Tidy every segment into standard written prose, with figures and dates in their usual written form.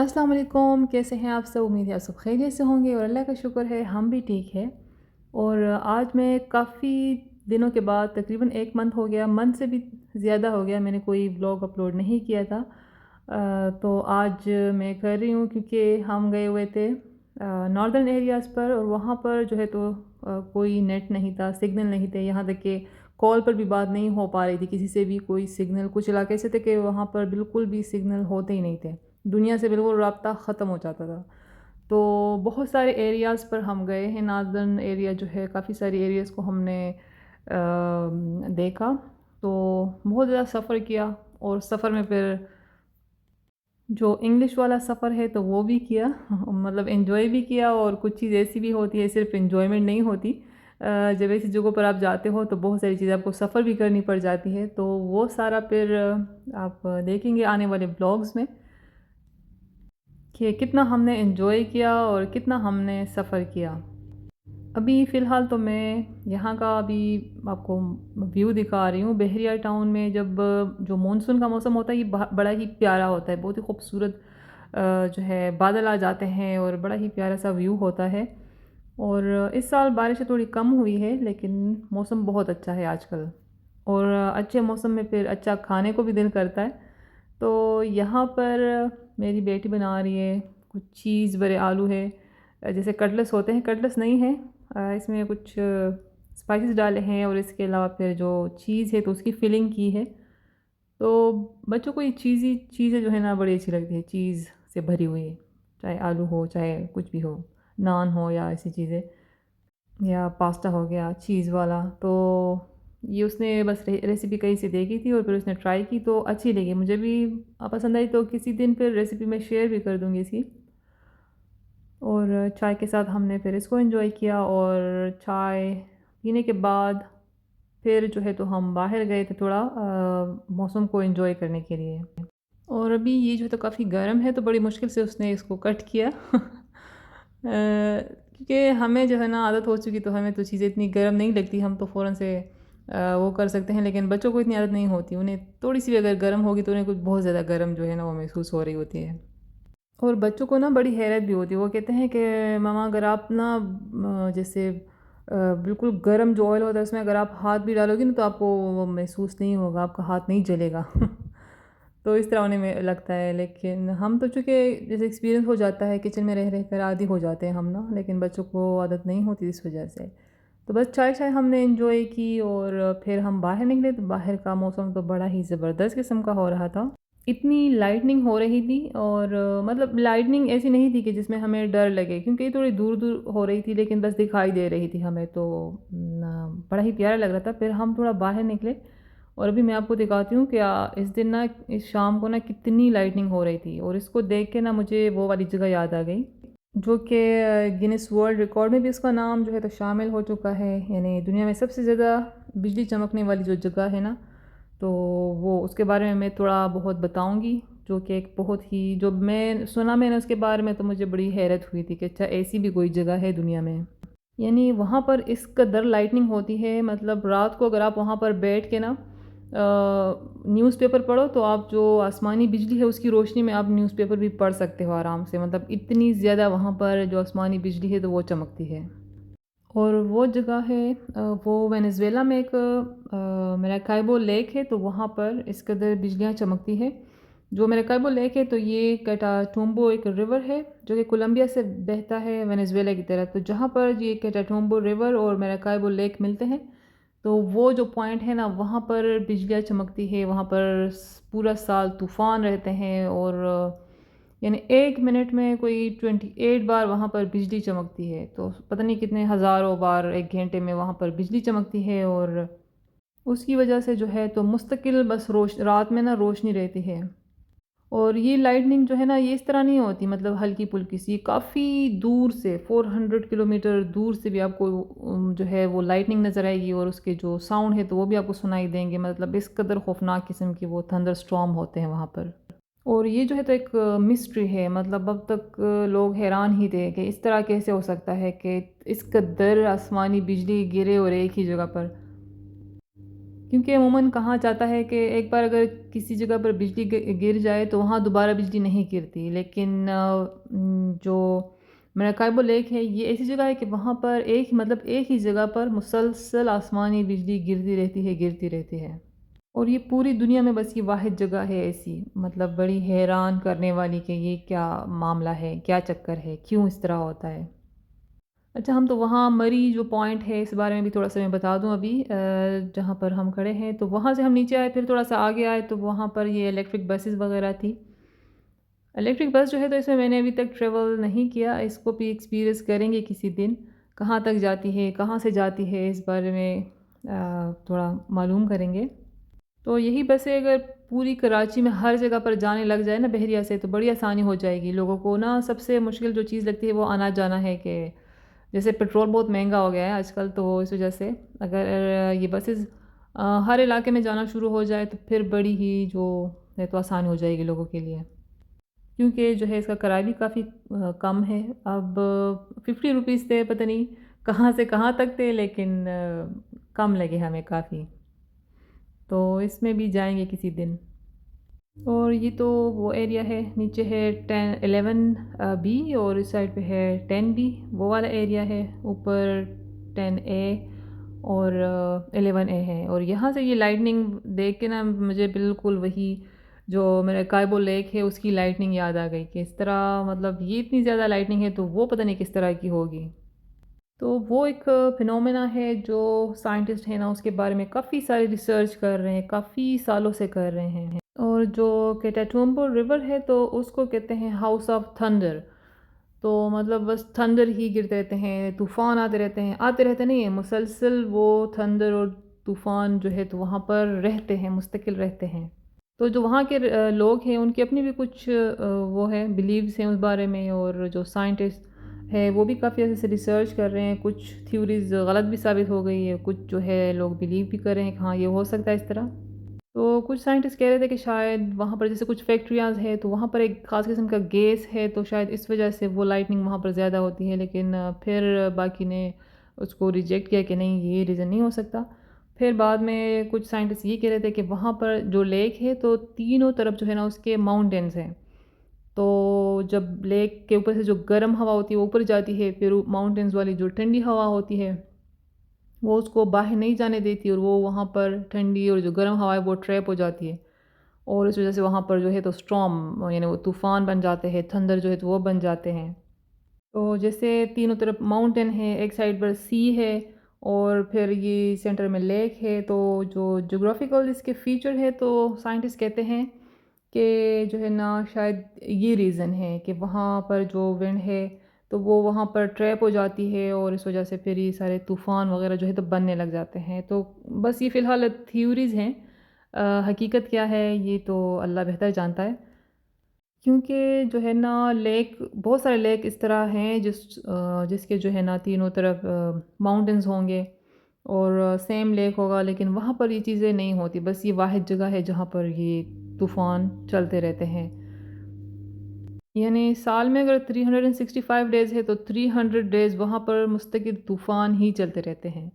السلام علیکم، کیسے ہیں آپ سب؟ امید ہے آپ سب خیریت سے ہوں گے اور اللہ کا شکر ہے ہم بھی ٹھیک ہے۔ اور آج میں کافی دنوں کے بعد تقریباً 1 منتھ ہو گیا، منتھ سے بھی زیادہ ہو گیا، میں نے کوئی ولاگ اپلوڈ نہیں کیا تھا۔ تو آج میں کر رہی ہوں کیونکہ ہم گئے ہوئے تھے ناردرن ایریاز پر، اور وہاں پر جو ہے تو کوئی نیٹ نہیں تھا، سگنل نہیں تھے، یہاں تک کہ کال پر بھی بات نہیں ہو پا رہی تھی کسی سے بھی، کوئی سگنل کچھ علاقے سے تھے کہ وہاں پر بالکل بھی سگنل ہوتے ہی نہیں تھے، دنیا سے بالکل رابطہ ختم ہو جاتا تھا۔ تو بہت سارے ایریاز پر ہم گئے ہیں، ناردرن ایریا جو ہے کافی ساری ایریاز کو ہم نے دیکھا، تو بہت زیادہ سفر کیا، اور سفر میں پھر جو انگلش والا سفر ہے تو وہ بھی کیا، مطلب انجوائے بھی کیا، اور کچھ چیز ایسی بھی ہوتی ہے صرف انجوائمنٹ نہیں ہوتی، جب ایسی جگہوں پر آپ جاتے ہو تو بہت ساری چیزیں آپ کو سفر بھی کرنی پڑ جاتی ہے، تو وہ سارا پھر آپ دیکھیں گے آنے والے بلاگز میں کہ کتنا ہم نے انجوائے کیا اور کتنا ہم نے سفر کیا۔ ابھی فی الحال تو میں یہاں کا ابھی آپ کو ویو دکھا رہی ہوں، بحریہ ٹاؤن میں جب جو مونسون کا موسم ہوتا ہے یہ بڑا ہی پیارا ہوتا ہے، بہت ہی خوبصورت جو ہے بادل آ جاتے ہیں اور بڑا ہی پیارا سا ویو ہوتا ہے۔ اور اس سال بارشیں تھوڑی کم ہوئی ہے لیکن موسم بہت اچھا ہے آج کل، اور اچھے موسم میں پھر اچھا کھانے کو بھی دل کرتا ہے۔ تو یہاں پر میری بیٹی بنا رہی ہے کچھ چیز برے آلو ہے، جیسے کٹلس ہوتے ہیں، کٹلس نہیں ہے، اس میں کچھ اسپائسز ڈالے ہیں، اور اس کے علاوہ پھر جو چیز ہے تو اس کی فلنگ کی ہے۔ تو بچوں کو یہ چیزیں جو ہے نا بڑی اچھی لگتی ہے، چیز سے بھری ہوئی، چاہے آلو ہو چاہے کچھ بھی ہو، نان ہو یا ایسی چیزیں، یا پاستا ہو گیا چیز والا۔ تو یہ اس نے بس ریسیپی کہیں سے دیکھی تھی اور پھر اس نے ٹرائی کی تو اچھی لگی، مجھے بھی پسند آئی، تو کسی دن پھر ریسیپی میں شیئر بھی کر دوں گی اس کی۔ اور چائے کے ساتھ ہم نے پھر اس کو انجوائے کیا، اور چائے پینے کے بعد پھر جو ہے تو ہم باہر گئے تھے تھوڑا موسم کو انجوائے کرنے کے لیے۔ اور ابھی یہ جو تو کافی گرم ہے، تو بڑی مشکل سے اس نے اس کو کٹ کیا کیونکہ ہمیں جو ہے نا عادت ہو چکی، تو ہمیں تو چیزیں اتنی گرم نہیں لگتی، ہم تو فوراً سے وہ کر سکتے ہیں، لیکن بچوں کو اتنی عادت نہیں ہوتی، انہیں تھوڑی سی بھی اگر گرم ہوگی تو انہیں کچھ بہت زیادہ گرم جو ہے نا وہ محسوس ہو رہی ہوتی ہے۔ اور بچوں کو نا بڑی حیرت بھی ہوتی ہے، وہ کہتے ہیں کہ ماما اگر آپ نا جیسے بالکل گرم جو آئل ہوتا ہے اس میں اگر آپ ہاتھ بھی ڈالو گی نا تو آپ کو وہ محسوس نہیں ہوگا، آپ کا ہاتھ نہیں جلے گا تو اس طرح انہیں میں لگتا ہے، لیکن ہم تو چونکہ جیسے ایکسپیرینس ہو جاتا ہے کچن میں رہ کر عادی ہو جاتے ہیں ہم نا، لیکن بچوں کو عادت نہیں ہوتی اس وجہ سے۔ تو بس چائے ہم نے انجوائے کی، اور پھر ہم باہر نکلے تو باہر کا موسم تو بڑا ہی زبردست قسم کا ہو رہا تھا، اتنی لائٹننگ ہو رہی تھی، اور مطلب لائٹننگ ایسی نہیں تھی کہ جس میں ہمیں ڈر لگے، کیونکہ یہ تھوڑی دور دور ہو رہی تھی لیکن بس دکھائی دے رہی تھی ہمیں، تو بڑا ہی پیارا لگ رہا تھا۔ پھر ہم تھوڑا باہر نکلے، اور ابھی میں آپ کو دکھاتی ہوں کہ اس دن نا اس شام کو نا کتنی لائٹننگ ہو رہی تھی، اور اس کو دیکھ کے نا مجھے وہ والی جگہ یاد آ گئی جو کہ گینس ورلڈ ریکارڈ میں بھی اس کا نام جو ہے تو شامل ہو چکا ہے، یعنی دنیا میں سب سے زیادہ بجلی چمکنے والی جو جگہ ہے نا، تو وہ اس کے بارے میں تھوڑا بہت بتاؤں گی، جو کہ ایک بہت ہی جو میں میں نے اس کے بارے میں، تو مجھے بڑی حیرت ہوئی تھی کہ اچھا ایسی بھی کوئی جگہ ہے دنیا میں، یعنی وہاں پر اس قدر لائٹننگ ہوتی ہے، مطلب رات کو اگر آپ وہاں پر بیٹھ کے نا نیوز پیپر پڑھو تو آپ جو آسمانی بجلی ہے اس کی روشنی میں آپ نیوز پیپر بھی پڑھ سکتے ہو آرام سے، مطلب اتنی زیادہ وہاں پر جو آسمانی بجلی ہے تو وہ چمکتی ہے۔ اور وہ جگہ ہے وہ وینزویلا میں ایک میراکائبو لیک ہے، تو وہاں پر اس قدر بجلیاں چمکتی ہے۔ جو میراکائبو لیک ہے تو یہ کیٹاٹومبو ایک ریور ہے جو کہ کولمبیا سے بہتا ہے وینزویلا کی طرف، تو جہاں پر یہ کیٹاٹومبو ریور اور میراکائبو لیک ملتے ہیں، تو وہ جو پوائنٹ ہے نا وہاں پر بجلیاں چمکتی ہے، وہاں پر پورا سال طوفان رہتے ہیں، اور یعنی 1 منٹ میں کوئی 28 بار وہاں پر بجلی چمکتی ہے، تو پتہ نہیں کتنے ہزاروں بار 1 گھنٹے میں وہاں پر بجلی چمکتی ہے، اور اس کی وجہ سے جو ہے تو مستقل بس رات میں نا روشنی رہتی ہے۔ اور یہ لائٹننگ جو ہے نا یہ اس طرح نہیں ہوتی، مطلب ہلکی پھلکی سی، کافی دور سے 400 کلومیٹر دور سے بھی آپ کو جو ہے وہ لائٹننگ نظر آئے گی، اور اس کے جو ساؤنڈ ہے تو وہ بھی آپ کو سنائی دیں گے، مطلب اس قدر خوفناک قسم کی وہ تھنڈر سٹارم ہوتے ہیں وہاں پر۔ اور یہ جو ہے تو ایک مسٹری ہے، مطلب اب تک لوگ حیران ہی تھے کہ اس طرح کیسے ہو سکتا ہے کہ اس قدر آسمانی بجلی گرے اور ایک ہی جگہ پر، کیونکہ عموماً کہا جاتا ہے کہ ایک بار اگر کسی جگہ پر بجلی گر جائے تو وہاں دوبارہ بجلی نہیں گرتی، لیکن جو مراکائبو لیک ہے یہ ایسی جگہ ہے کہ وہاں پر ایک ہی جگہ پر مسلسل آسمانی بجلی گرتی رہتی ہے، اور یہ پوری دنیا میں بس یہ واحد جگہ ہے ایسی، بڑی حیران کرنے والی کہ یہ کیا معاملہ ہے، کیا چکر ہے، کیوں اس طرح ہوتا ہے۔ اچھا، ہم تو وہاں مری جو پوائنٹ ہے اس بارے میں بھی تھوڑا سا میں بتا دوں ابھی، جہاں پر ہم کھڑے ہیں تو وہاں سے ہم نیچے آئے، پھر تھوڑا سا آگے آئے تو وہاں پر یہ الیکٹرک بسز وغیرہ تھی۔ الیکٹرک بس جو ہے تو اس میں نے ابھی تک ٹریول نہیں کیا، اس کو بھی ایکسپیرئنس کریں گے کسی دن، کہاں تک جاتی ہے، کہاں سے جاتی ہے، اس بارے میں تھوڑا معلوم کریں گے۔ تو یہی بسیں اگر پوری کراچی میں ہر جگہ پر جانے لگ جائے نا بحریہ سے تو بڑی آسانی ہو جائے گی لوگوں کو نا۔ سب سے مشکل جو چیز لگتی ہے وہ آنا جانا ہے، کہ جیسے پیٹرول بہت مہنگا ہو گیا ہے آج کل، تو اس وجہ سے اگر یہ بسز ہر علاقے میں جانا شروع ہو جائے تو پھر بڑی ہی جو ہے تو آسانی ہو جائے گی لوگوں کے لیے، کیونکہ جو ہے اس کا کرایہ بھی کافی کم ہے۔ اب 50 روپیز تھے، پتہ نہیں کہاں سے کہاں تک تھے، لیکن کم لگے ہمیں کافی، تو اس میں بھی جائیں گے کسی دن۔ اور یہ تو وہ ایریا ہے، نیچے ہے 11 بی اور اس سائڈ پہ ہے 10 بی، وہ والا ایریا ہے، اوپر 10 اے اور 11 اے ہے۔ اور یہاں سے یہ لائٹننگ دیکھ کے نا مجھے بالکل وہی جو میرے کائبو لیک ہے اس کی لائٹننگ یاد آ گئی، کہ اس طرح یہ اتنی زیادہ لائٹننگ ہے تو وہ پتہ نہیں کس طرح کی ہوگی۔ تو وہ ایک فنومینا ہے جو سائنٹسٹ ہیں نا اس کے بارے میں کافی سارے ریسرچ کر رہے ہیں، کافی سالوں سے کر رہے ہیں۔ اور جو کیٹاٹومبو ریور ہے تو اس کو کہتے ہیں ہاؤس آف تھنڈر، تو بس تھنڈر ہی گرتے رہتے ہیں، طوفان آتے رہتے نہیں ہیں، مسلسل وہ تھنڈر اور طوفان جو ہے تو وہاں پر رہتے ہیں، مستقل رہتے ہیں۔ تو جو وہاں کے لوگ ہیں ان کی اپنی بھی کچھ وہ ہے بلیوز ہیں اس بارے میں، اور جو سائنٹسٹ ہے وہ بھی کافی ایسے سے ریسرچ کر رہے ہیں، کچھ تھیوریز غلط بھی ثابت ہو گئی ہے، کچھ جو ہے لوگ بلیو بھی کر رہے ہیں کہ ہاں یہ ہو سکتا ہے اس طرح۔ تو کچھ سائنٹسٹ کہہ رہے تھے کہ شاید وہاں پر جیسے کچھ فیکٹریاز ہے تو وہاں پر ایک خاص قسم کا گیس ہے، تو شاید اس وجہ سے وہ لائٹننگ وہاں پر زیادہ ہوتی ہے، لیکن پھر باقی نے اس کو ریجیکٹ کیا کہ نہیں یہ ریزن نہیں ہو سکتا۔ پھر بعد میں کچھ سائنٹسٹ یہ کہہ رہے تھے کہ وہاں پر جو لیک ہے تو تینوں طرف جو ہے نا اس کے ماؤنٹینز ہیں، تو جب لیک کے اوپر سے جو گرم ہوا ہوتی ہے وہ اوپر جاتی ہے، پھر ماؤنٹینز والی جو ٹھنڈی ہوا ہوتی ہے وہ اس کو باہر نہیں جانے دیتی، اور وہ وہاں پر ٹھنڈی اور جو گرم ہوا ہے وہ ٹریپ ہو جاتی ہے، اور اس وجہ سے وہاں پر جو ہے تو سٹارم یعنی وہ طوفان بن جاتے ہیں، تھنڈر جو ہے تو وہ بن جاتے ہیں۔ تو جیسے تینوں طرف ماؤنٹین ہے، ایک سائڈ پر سی ہے اور پھر یہ سینٹر میں لیک ہے، تو جو جغرافیکل اس کے فیچر ہے تو سائنٹسٹ کہتے ہیں کہ جو ہے نا شاید یہ ریزن ہے کہ وہاں پر جو ونڈ ہے تو وہ وہاں پر ٹریپ ہو جاتی ہے، اور اس وجہ سے پھر یہ سارے طوفان وغیرہ جو ہے تو بننے لگ جاتے ہیں۔ تو بس یہ فی الحال تھیوریز ہیں، حقیقت کیا ہے یہ تو اللہ بہتر جانتا ہے، کیونکہ جو ہے نا لیک بہت سارے لیک اس طرح ہیں جس کے جو ہے نا تینوں طرف ماؤنٹینز ہوں گے اور سیم لیک ہوگا، لیکن وہاں پر یہ چیزیں نہیں ہوتی، بس یہ واحد جگہ ہے جہاں پر یہ طوفان چلتے رہتے ہیں۔ یعنی سال میں اگر 365 ڈیز ہے تو 300 ڈیز وہاں پر مستقل طوفان ہی چلتے رہتے ہیں،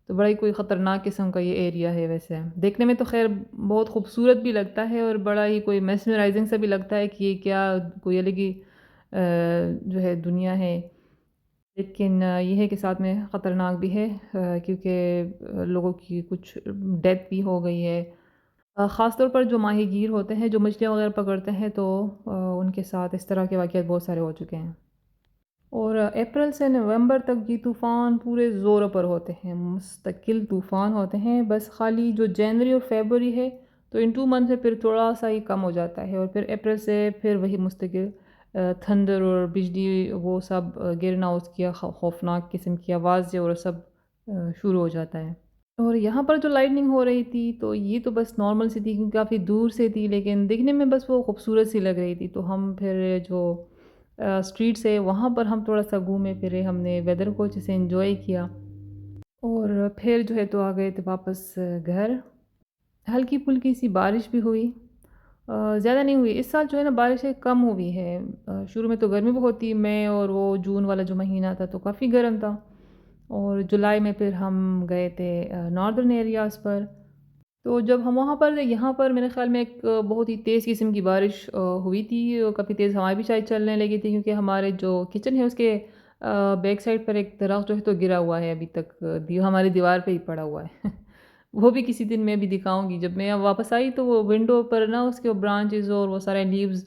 تو بڑا ہی کوئی خطرناک قسم کا یہ ایریا ہے۔ ویسے دیکھنے میں تو خیر بہت خوبصورت بھی لگتا ہے اور بڑا ہی کوئی میسمرائزنگ سا بھی لگتا ہے کہ یہ کیا کوئی الگ ہی جو ہے دنیا ہے، لیکن یہ ہے کہ ساتھ میں خطرناک بھی ہے، کیونکہ لوگوں کی کچھ ڈیتھ بھی ہو گئی ہے، خاص طور پر جو ماہی گیر ہوتے ہیں جو مچھلیاں وغیرہ پکڑتے ہیں، تو ان کے ساتھ اس طرح کے واقعات بہت سارے ہو چکے ہیں۔ اور اپریل سے نومبر تک یہ طوفان پورے زوروں پر ہوتے ہیں، مستقل طوفان ہوتے ہیں، بس خالی جو جنوری اور فیبروری ہے تو ان 2 منتھ سے پھر تھوڑا سا ہی کم ہو جاتا ہے، اور پھر اپریل سے پھر وہی مستقل تھنڈر اور بجلی وہ سب گرنا، اس کی خوفناک قسم کی آواز اور سب شروع ہو جاتا ہے۔ اور یہاں پر جو لائٹننگ ہو رہی تھی تو یہ تو بس نارمل سی تھی کیونکہ کافی دور سے تھی، لیکن دیکھنے میں بس وہ خوبصورت سی لگ رہی تھی، تو ہم پھر جو اسٹریٹس ہے وہاں پر ہم تھوڑا سا گھومے پھرے، ہم نے ویدر کو اچھے سے انجوائے کیا، اور پھر جو ہے تو آ گئے تھے واپس گھر۔ ہلکی پھلکی سی بارش بھی ہوئی، زیادہ نہیں ہوئی اس سال، جو ہے نا بارشیں کم ہوئی ہے۔ شروع میں تو گرمی بہت تھی، مئی اور وہ جون والا جو مہینہ تھا تو کافی گرم تھا، اور جولائی میں پھر ہم گئے تھے ناردرن ایریاز پر، تو جب ہم وہاں پر یہاں پر میرے خیال میں ایک بہت ہی تیز قسم کی بارش ہوئی تھی، اور کافی تیز ہوائیں بھی شاید چلنے لگی تھی، کیونکہ ہمارے جو کچن ہے اس کے بیک سائڈ پر ایک درخت جو ہے تو گرا ہوا ہے ابھی تک، ہماری دیوار پہ ہی پڑا ہوا ہے وہ بھی کسی دن میں بھی دکھاؤں گی. جب میں واپس آئی تو وہ ونڈو پر نا اس کے برانچز اور وہ سارے لیوز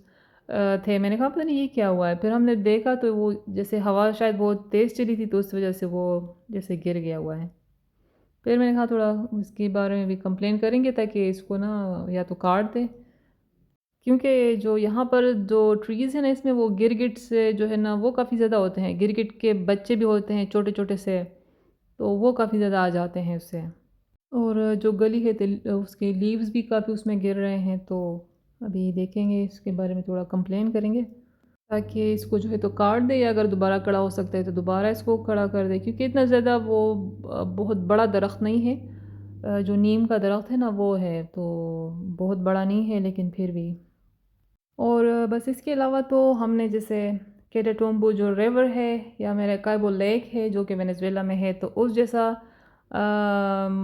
تھے. میں نے کہا پتہ نہیں یہ کیا ہوا ہے، پھر ہم نے دیکھا تو وہ جیسے ہوا شاید بہت تیز چلی تھی تو اس وجہ سے وہ جیسے گر گیا ہوا ہے. پھر میں نے کہا تھوڑا اس کے بارے میں بھی کمپلین کریں گے تاکہ اس کو نا یا تو کاٹ دیں، کیونکہ جو یہاں پر جو ٹریز ہیں نا اس میں وہ گرگٹ سے جو ہے نا وہ کافی زیادہ ہوتے ہیں، گرگٹ کے بچے بھی ہوتے ہیں چھوٹے چھوٹے سے، تو وہ کافی زیادہ آ جاتے ہیں اس سے. اور جو گلی ہے اس کے لیوز بھی کافی اس میں گر رہے ہیں، تو ابھی دیکھیں گے اس کے بارے میں تھوڑا کمپلین کریں گے تاکہ اس کو جو ہے تو کاٹ دے، یا اگر دوبارہ کڑا ہو سکتا ہے تو دوبارہ اس کو کھڑا کر دے، کیونکہ اتنا زیادہ وہ بہت بڑا درخت نہیں ہے. جو نیم کا درخت ہے نا وہ ہے، تو بہت بڑا نہیں ہے لیکن پھر بھی. اور بس اس کے علاوہ تو ہم نے جیسے کیٹاٹومبو جو ریور ہے یا میرے کائبو لیک ہے جو کہ وینیزویلا میں ہے، تو اس جیسا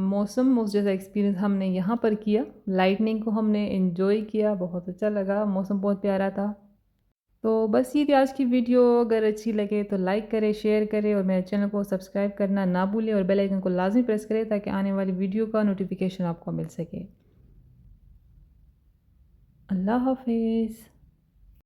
موسم، اس جیسا ایکسپیرینس ہم نے یہاں پر کیا. لائٹننگ کو ہم نے انجوائے کیا، بہت اچھا لگا، موسم بہت پیارا تھا. تو بس یہ تھی آج کی ویڈیو. اگر اچھی لگے تو لائک کرے، شیئر کرے، اور میرے چینل کو سبسکرائب کرنا نہ بھولے، اور بیل آئیکن کو لازمی پریس کرے تاکہ آنے والی ویڈیو کا نوٹیفیکیشن آپ کو مل سکے. اللہ حافظ.